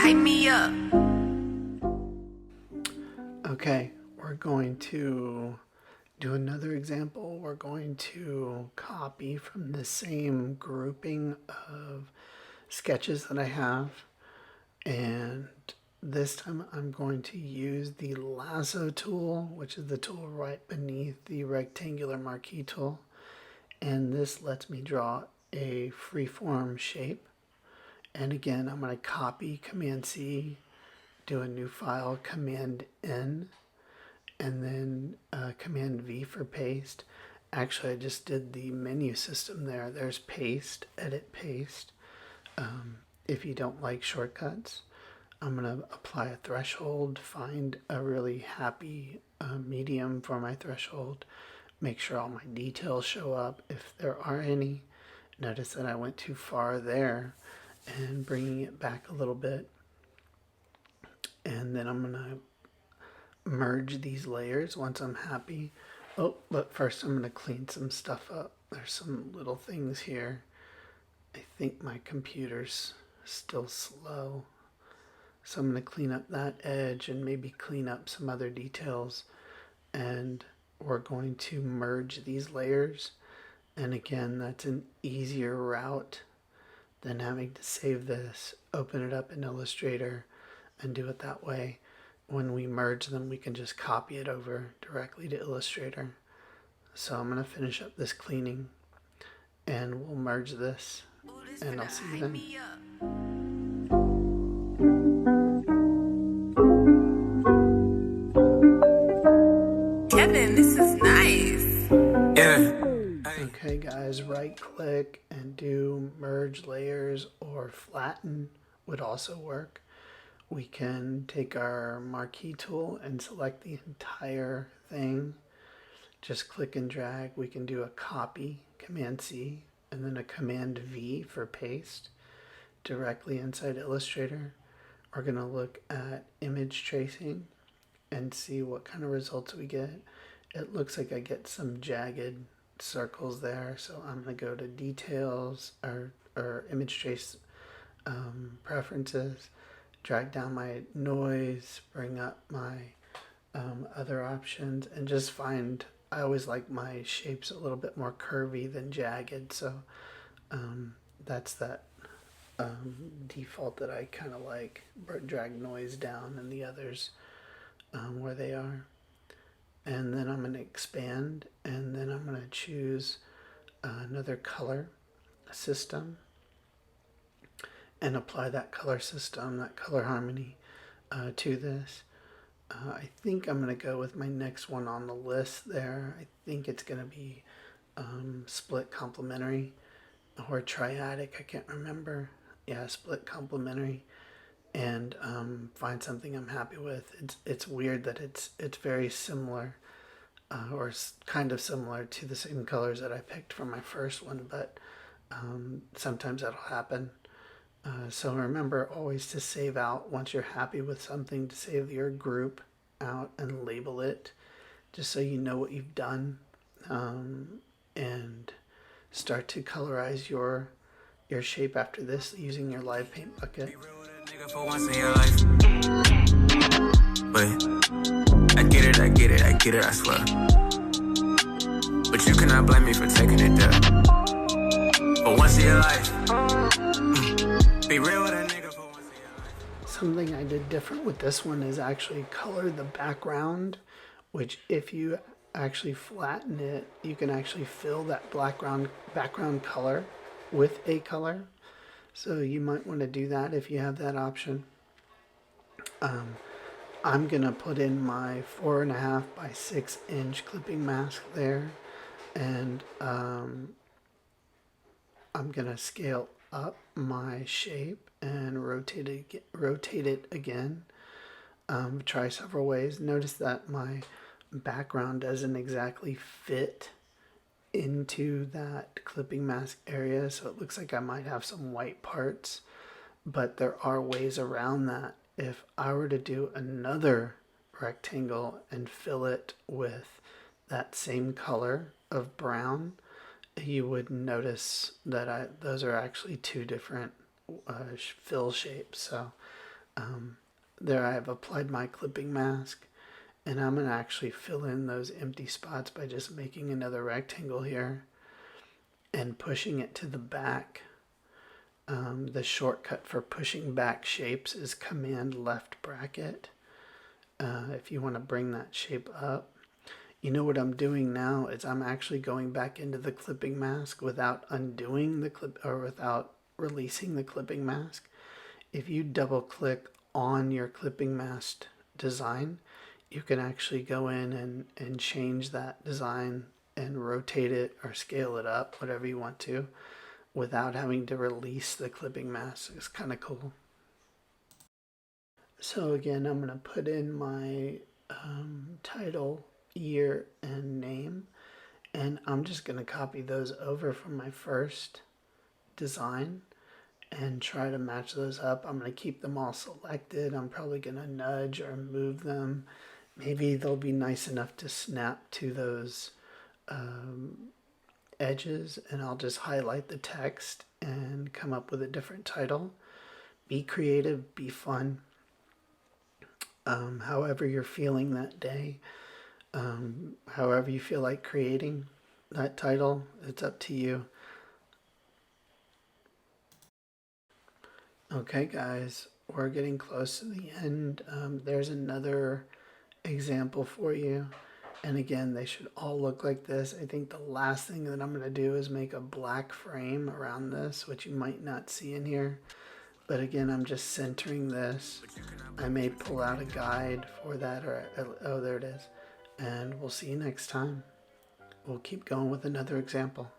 hype me up. Okay, we're going to do another example. We're going to copy from the same grouping of sketches that I have, and this time I'm going to use the lasso tool, which is the tool right beneath the rectangular marquee tool, and this lets me draw a freeform shape. And again, I'm going to copy, Command C, do a new file, Command N, and then Command V for paste. Actually, I just did the menu system there. There's paste, edit paste. If you don't like shortcuts, I'm going to apply a threshold, find a really happy medium for my threshold, make sure all my details show up if there are any. Notice that I went too far there, and bringing it back a little bit. And then I'm going to merge these layers once I'm happy. Oh, but first I'm going to clean some stuff up. There's some little things here. I think my computer's still slow. So I'm going to clean up that edge and maybe clean up some other details. And we're going to merge these layers. And again, that's an easier route than having to save this, open it up in Illustrator, and do it that way. When we merge them, we can just copy it over directly to Illustrator. So I'm going to finish up this cleaning, and we'll merge this, and I'll see you then. Kevin, this is nice. Yeah. Okay guys, right click and do merge layers, or flatten would also work. We can take our marquee tool and select the entire thing. Just click and drag. We can do a copy, Command C, and then a Command V for paste directly inside Illustrator. We're going to look at image tracing and see what kind of results we get. It looks like I get some jagged circles there, so I'm going to go to details, or image trace preferences, drag down my noise, bring up my other options, and just find, I always like my shapes a little bit more curvy than jagged, so that's that default that I kind of like. Drag noise down and the others where they are. And then I'm going to expand, and then I'm going to choose another color system and apply that color system, that color harmony to this. I think I'm going to go with my next one on the list there. I think it's going to be split complementary or triadic. I can't remember. Yeah, split complementary. And find something I'm happy with. It's weird that it's very similar, or kind of similar to the same colors that I picked for my first one, but sometimes that'll happen. So remember always to save out once you're happy with something, to save your group out and label it, just so you know what you've done, and start to colorize your shape after this using your live paint bucket. For once in your life. But I get it, I swear. But you cannot blame me for taking it there. For once in your life. Be real with a nigga for once in your life. Something I did different with this one is actually color the background, which if you actually flatten it, you can actually fill that background color with a color. So you might want to do that if you have that option. I'm going to put in my 4.5 by 6 inch clipping mask there. And I'm going to scale up my shape and rotate it again. Try several ways. Notice that my background doesn't exactly fit into that clipping mask area, so it looks like I might have some white parts, but there are ways around that. If I were to do another rectangle and fill it with that same color of brown, you would notice that those are actually two different fill shapes. So There I have applied my clipping mask, and I'm going to actually fill in those empty spots by just making another rectangle here and pushing it to the back. The shortcut for pushing back shapes is Command left bracket. If you want to bring that shape up. You know what I'm doing now is I'm actually going back into the clipping mask without undoing the clip or without releasing the clipping mask. If you double click on your clipping mask design, you can actually go in and change that design and rotate it or scale it up, whatever you want to, without having to release the clipping mask. It's kind of cool. So again, I'm going to put in my title, year, and name, and I'm just going to copy those over from my first design and try to match those up. I'm going to keep them all selected. I'm probably going to nudge or move them. Maybe they'll be nice enough to snap to those edges, and I'll just highlight the text and come up with a different title. Be creative, be fun. However you're feeling that day, however you feel like creating that title, it's up to you. Okay guys, we're getting close to the end. There's another example for you, and again, they should all look like this. I think the last thing that I'm going to do is make a black frame around this, which you might not see in here, but again, I'm just centering this. I may pull out a guide for that, or oh, there it is, and we'll see you next time. We'll keep going with another example.